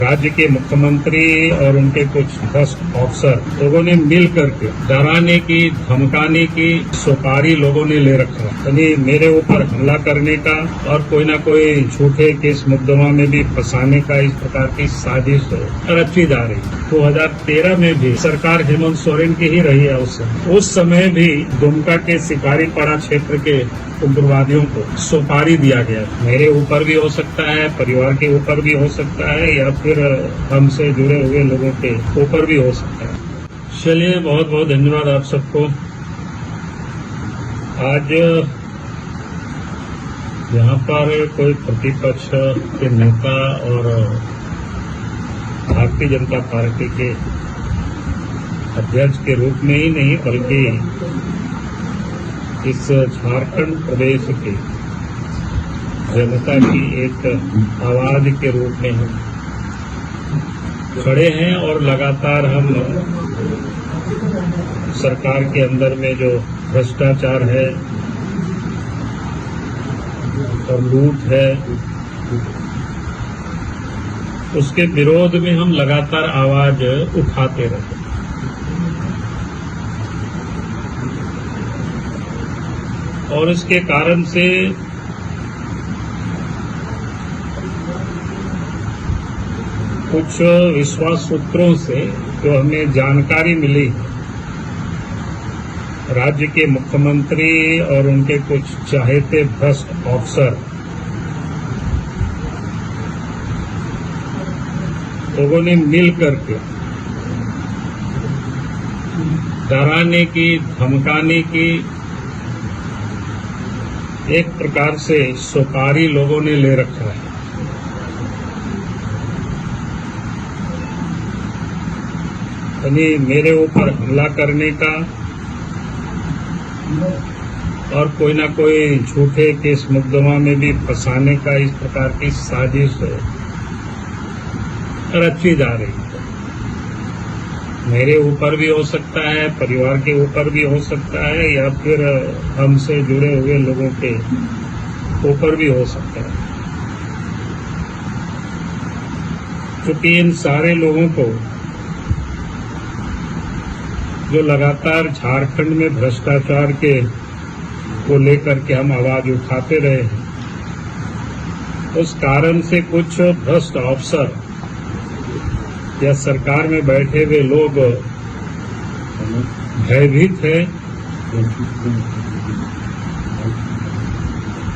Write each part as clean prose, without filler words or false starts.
राज्य के मुख्यमंत्री और उनके कुछ भ्रष्ट अफसर लोगों ने मिल करके डराने की, धमकाने की सुपारी लोगों ने ले रखा है। यानी मेरे ऊपर हमला करने का और कोई न कोई झूठे केस मुकदमा में भी फंसाने का इस प्रकार की साजिश रची जा रही। 2013 में भी सरकार हेमंत सोरेन की ही रही है। उस समय भी दुमका के शिकारीपाड़ा क्षेत्र के उग्रवादियों को सुपारी दिया गया। मेरे ऊपर भी हो सकता है, परिवार के ऊपर भी हो सकता है, या फिर हमसे जुड़े हुए लोगों के ऊपर भी हो सकता है। चलिए, बहुत बहुत धन्यवाद आप सबको। आज यहाँ पर कोई प्रतिपक्ष के नेता और भारतीय जनता पार्टी के अध्यक्ष के रूप में ही नहीं, बल्कि इस झारखंड प्रदेश की जनता की एक आवाज के रूप में हम खड़े हैं और लगातार हम सरकार के अंदर में जो भ्रष्टाचार है और लूट है, उसके विरोध में हम लगातार आवाज उठाते रहे। और इसके कारण से कुछ विश्वास सूत्रों से जो हमें जानकारी मिली, राज्य के मुख्यमंत्री और उनके कुछ चाहते भ्रष्ट अफसर लोगों ने मिल करके डराने की, धमकाने की एक प्रकार से सुपारी लोगों ने ले रखा है। यानी मेरे ऊपर हमला करने का और कोई न कोई झूठे केस मुकदमा में भी फंसाने का इस प्रकार की साजिश रची जा रही है। मेरे ऊपर भी हो सकता है, परिवार के ऊपर भी हो सकता है, या फिर हमसे जुड़े हुए लोगों के ऊपर भी हो सकता है। क्योंकि इन सारे लोगों को जो लगातार झारखंड में भ्रष्टाचार के को लेकर के हम आवाज उठाते रहे हैं, उस कारण से कुछ भ्रष्ट अफसर या सरकार में बैठे हुए लोग भयभीत हैं।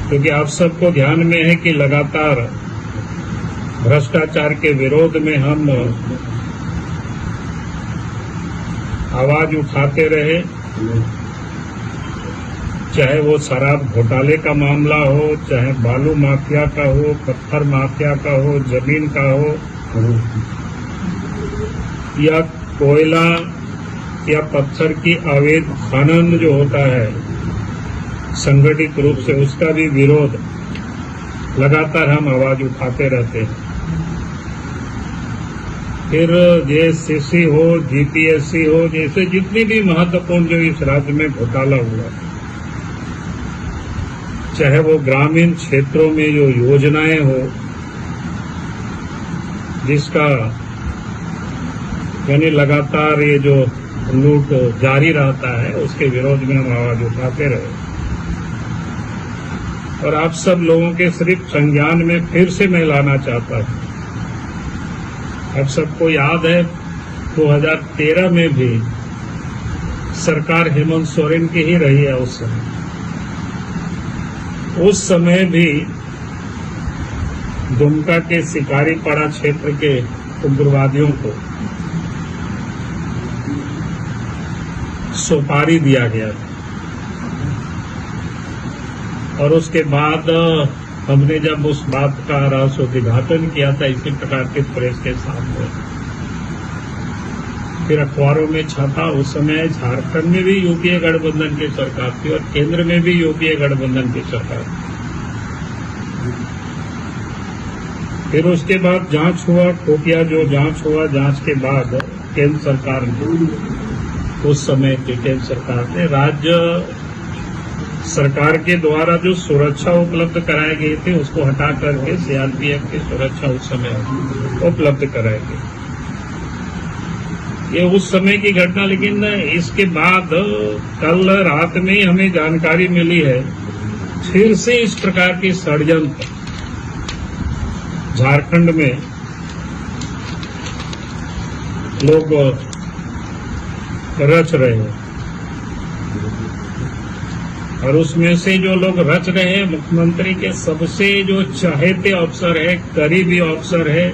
क्योंकि आप सबको ध्यान में है कि लगातार भ्रष्टाचार के विरोध में हम आवाज उठाते रहे, चाहे वो शराब घोटाले का मामला हो, चाहे बालू माफिया का हो, पत्थर माफिया का हो, जमीन का हो, या कोयला या पत्थर की अवैध खनन जो होता है संगठित रूप से, उसका भी विरोध लगातार हम आवाज उठाते रहते हैं। फिर जेएससीसी हो, जीपीएससी हो, जैसे जितनी भी महत्वपूर्ण जो इस राज्य में घोटाला हुआ, चाहे वो ग्रामीण क्षेत्रों में जो योजनाएं हो, जिसका यानी लगातार ये जो लूट जारी रहता है, उसके विरोध में हम आवाज उठाते रहे। और आप सब लोगों के सिर्फ संज्ञान में फिर से मैं लाना चाहता हूं। आप सबको याद है 2013 में भी सरकार हेमंत सोरेन की ही रही है। उस समय भी दुमका के शिकारीपाड़ा क्षेत्र के उग्रवादियों को सुपारी दिया गया और उसके बाद हमने जब उस बात का उद्घाटन किया था इसी प्रकार के प्रेस के सामने, फिर अखबारों में छपा। उस समय झारखंड में भी यूपीए गठबंधन की सरकार थी और केंद्र में भी यूपीए गठबंधन की सरकार थी। फिर उसके बाद जांच हुआ, खुफिया जो जांच हुआ, जांच के बाद केंद्र सरकार ने, उस समय की केंद्र सरकार ने राज्य सरकार के द्वारा जो सुरक्षा उपलब्ध कराए गए थे उसको हटा करके सीआरपीएफ की सुरक्षा उस समय उपलब्ध कराएंगे। ये उस समय की घटना, लेकिन इसके बाद कल रात में ही हमें जानकारी मिली है फिर से इस प्रकार के षड्यंत्र झारखंड में लोग रच रहे हैं, और उसमें से जो लोग रच रहे हैं, मुख्यमंत्री के सबसे जो चाहते अफसर है, करीबी अफसर है,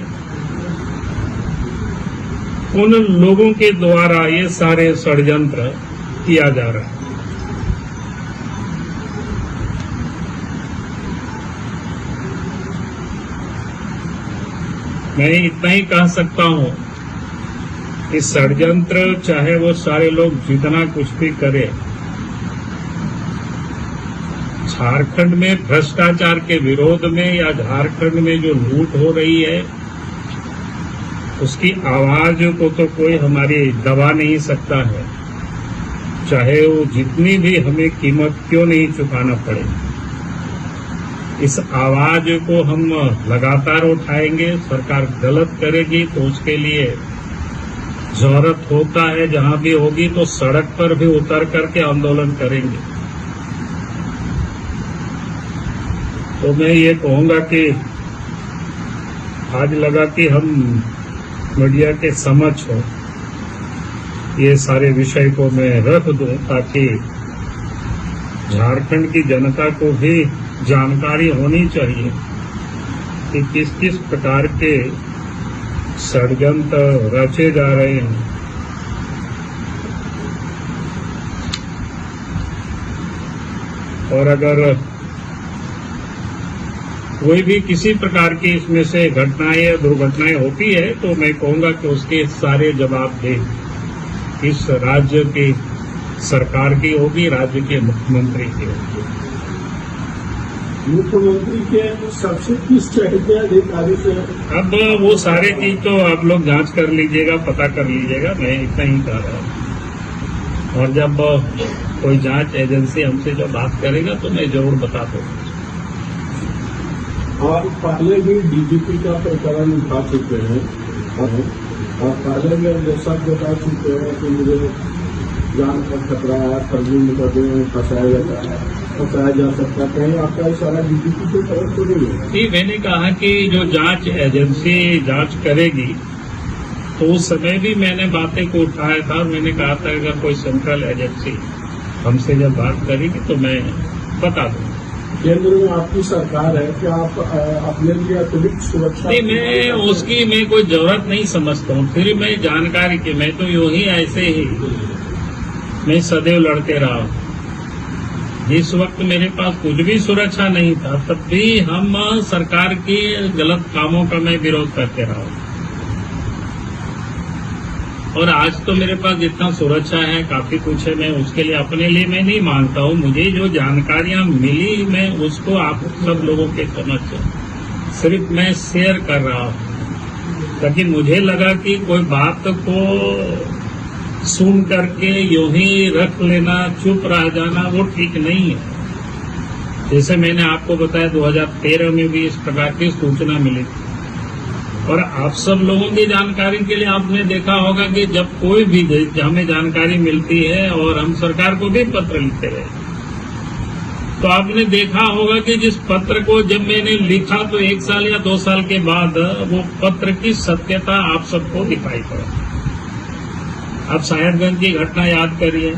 उन लोगों के द्वारा ये सारे षड्यंत्र किया जा रहा है। मैं इतना ही कह सकता हूं कि षड्यंत्र चाहे वो सारे लोग जितना कुछ भी करें, झारखंड में भ्रष्टाचार के विरोध में या झारखंड में जो लूट हो रही है उसकी आवाज को तो कोई हमारी दबा नहीं सकता है, चाहे वो जितनी भी हमें कीमत क्यों नहीं चुकाना पड़े। इस आवाज को हम लगातार उठाएंगे। सरकार गलत करेगी तो उसके लिए जरूरत होता है, जहां भी होगी तो सड़क पर भी उतर करके आंदोलन करेंगे। तो मैं ये कहूंगा कि आज लगा कि हम मीडिया के समक्ष हो ये सारे विषय को मैं रख दूं, ताकि झारखंड की जनता को भी जानकारी होनी चाहिए कि किस किस प्रकार के षड्यंत्र रचे जा रहे हैं। और अगर कोई भी किसी प्रकार की इसमें से घटनाएं या दुर्घटनाएं होती है तो मैं कहूंगा कि उसके सारे जवाब दे इस राज्य की सरकार की होगी, राज्य के मुख्यमंत्री की होगी। मुख्यमंत्री के सबसे किस तरह के अधिकारी से? अब वो सारे चीज तो आप लोग जांच कर लीजिएगा, पता कर लीजिएगा, मैं इतना ही कह रहा हूँ। और जब कोई जांच एजेंसी हमसे जो बात करेगा तो मैं जरूर बता दूंगा। और पहले भी डीजीपी का प्रकरण उठा चुके हैं और पहले भी हम सब बता चुके हैं कि मुझे जान का खतरा है, फर्जी मुकदमे में फंसाया जा सकता है। कहीं आपका इशारा डीजीपी की तरफ तो नहीं है? जी, मैंने कहा कि जो जांच एजेंसी जांच करेगी तो उस समय भी मैंने बातें को उठाया था। मैंने कहा था अगर कोई सेंट्रल एजेंसी हमसे जब बात करेगी तो मैं बता दूंगा। केंद्र में आपकी सरकार है, क्या आप अपने लिए अतिरिक्त सुरक्षा? नहीं, मैं उसकी मैं कोई जरूरत नहीं समझता हूँ। फिर मैं जानकारी की, मैं तो यूं ही ऐसे ही मैं सदैव लड़ते रहा हूँ। जिस वक्त मेरे पास कुछ भी सुरक्षा नहीं था तब भी हम सरकार के गलत कामों का मैं विरोध करते रहा हूँ। और आज तो मेरे पास जितना सुरक्षा है, काफी कुछ है, मैं उसके लिए अपने लिए मैं नहीं मांगता हूँ। मुझे जो जानकारियां मिली मैं उसको आप सब लोगों के समक्ष सिर्फ मैं शेयर कर रहा हूँ, ताकि मुझे लगा कि कोई बात को सुन करके यूं ही रख लेना, चुप रह जाना, वो ठीक नहीं है। जैसे मैंने आपको बताया 2013 में भी इस प्रकार की सूचना मिली थी। और आप सब लोगों की जानकारी के लिए आपने देखा होगा कि जब कोई भी हमें जानकारी मिलती है और हम सरकार को भी पत्र लिखते रहे, तो आपने देखा होगा कि जिस पत्र को जब मैंने लिखा तो 1 साल या 2 साल के बाद वो पत्र की सत्यता आप सबको दिखाई पड़ा। आप साहेबगंज की घटना याद करिए।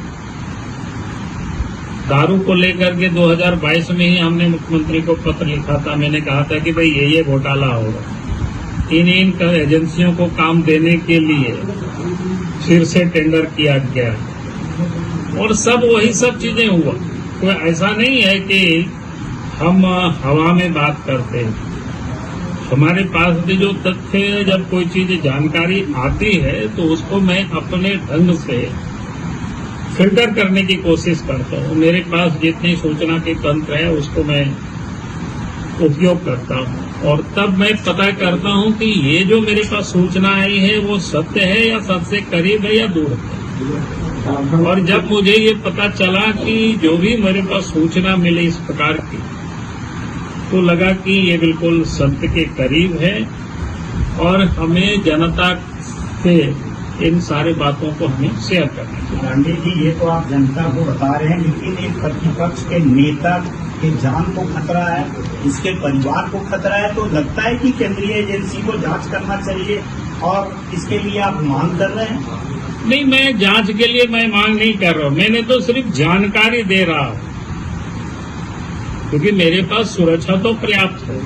दारू को लेकर के 2022 में ही हमने मुख्यमंत्री को पत्र लिखा था। मैंने कहा था कि भाई ये घोटाला होगा, इन एजेंसियों को काम देने के लिए फिर से टेंडर किया गया, और सब वही सब चीजें हुआ। कोई ऐसा नहीं है कि हम हवा में बात करते हैं। हमारे पास भी जो तथ्य, जब कोई चीज जानकारी आती है तो उसको मैं अपने ढंग से फिल्टर करने की कोशिश करता हूँ। मेरे पास जितनी सूचना के तंत्र है उसको मैं उपयोग करता हूँ, और तब मैं पता करता हूँ कि ये जो मेरे पास सूचना आई है वो सत्य है या सत्य से करीब है या दूर है। और जब मुझे ये पता चला कि जो भी मेरे पास सूचना मिली इस प्रकार की, तो लगा कि ये बिल्कुल सत्य के करीब है और हमें जनता से इन सारी बातों को हमें शेयर करना चाहिए। गांधी जी, ये तो आप जनता को बता रहे हैं, लेकिन एक प्रतिपक्ष के नेता के जान को खतरा है, इसके परिवार को खतरा है, तो लगता है कि केंद्रीय एजेंसी को जांच करना चाहिए और इसके लिए आप मांग कर रहे हैं। नहीं, मैं जांच के लिए मैं मांग नहीं कर रहा हूं, मैंने तो सिर्फ जानकारी दे रहा हूं, क्योंकि मेरे पास सुरक्षा तो पर्याप्त है।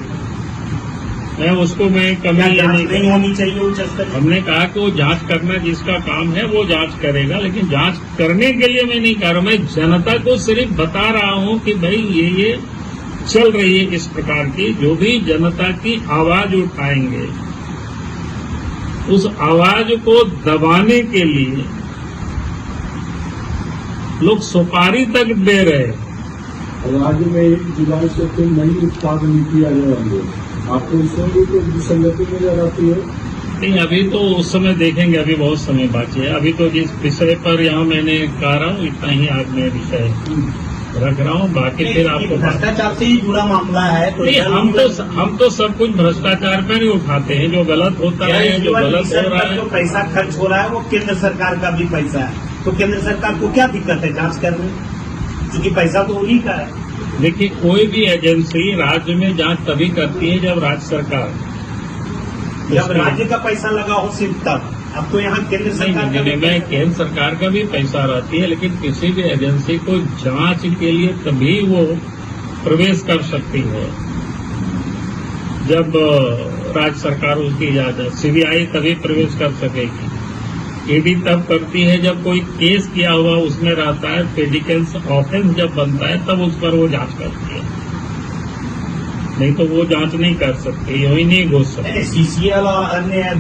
मैं उसको मैं कमी नहीं होनी चाहिए उच्च स्तरीय। हमने कहा कि वो जांच करना जिसका काम है वो जांच करेगा, लेकिन जांच करने के लिए मैं नहीं कर रहा, मैं जनता को सिर्फ बता रहा हूं कि भाई ये चल रही है इस प्रकार की। जो भी जनता की आवाज उठाएंगे, उस आवाज को दबाने के लिए लोग सुपारी तक दे रहे हैं। राज्य में 1 जुलाई से कोई नई उत्पाद नीति आ जाएंगे, आपको इसमें भी कोई विसंगति नजर आती है? नहीं, अभी तो उस समय देखेंगे, अभी बहुत समय बाकी है। अभी तो जिस विषय पर यहाँ मैंने कह रहा हूँ इतना ही आज मैं विषय रख रहा हूँ, बाकी फिर आपको भ्रष्टाचार से ही जुड़ा मामला है। तो नहीं, हम तो सब कुछ भ्रष्टाचार पर ही उठाते हैं। जो गलत होता है, जो गलत हो रहा है, जो पैसा खर्च हो रहा है वो केंद्र सरकार का भी पैसा है, तो केंद्र सरकार को क्या दिक्कत है जांच करने, क्योंकि पैसा तो उन्हीं का है। देखिए, कोई भी एजेंसी राज्य में जांच तभी करती है जब राज्य सरकार, जब राज्य का पैसा लगा हो सिर्फ तब। अब तो यहाँ केंद्र सरकार का में केंद्र सरकार का भी पैसा रहती है, लेकिन किसी भी एजेंसी को जांच के लिए तभी वो प्रवेश कर सकती है जब राज्य सरकार उसकी इजाजत। सीबीआई तभी प्रवेश कर सकेगी, ईडी तब करती है जब कोई केस किया हुआ उसमें रहता है, पेडिकेंस ऑफेंस जब बनता है तब उस पर वो जांच करती है, नहीं तो वो जांच नहीं कर सकती, यही नहीं घुस सकती। सीसीएल और अन्य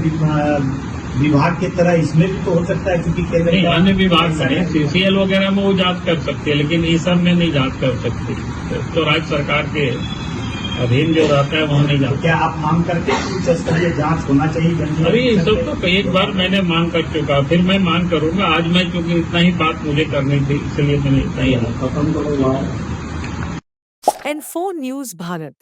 विभाग की तरह इसमें भी तो हो सकता है, क्योंकि केंद्र नहीं, अन्य विभाग में सीसीएल वगैरह में वो जांच कर सकती है, लेकिन इस सब में नहीं जांच कर सकती। तो राज्य सरकार के अधीन जो रहता है वो नहीं जांच। क्या आप मांग करते हैं उच्च स्तरीय जांच होना चाहिए? अभी इस सब तो एक बार मैंने मांग कर चुका, फिर मैं मांग करूंगा। आज मैं क्योंकि इतना ही बात मुझे करनी थी, इसलिए मैंने इतना ही खत्म करो। N4 News Bharat।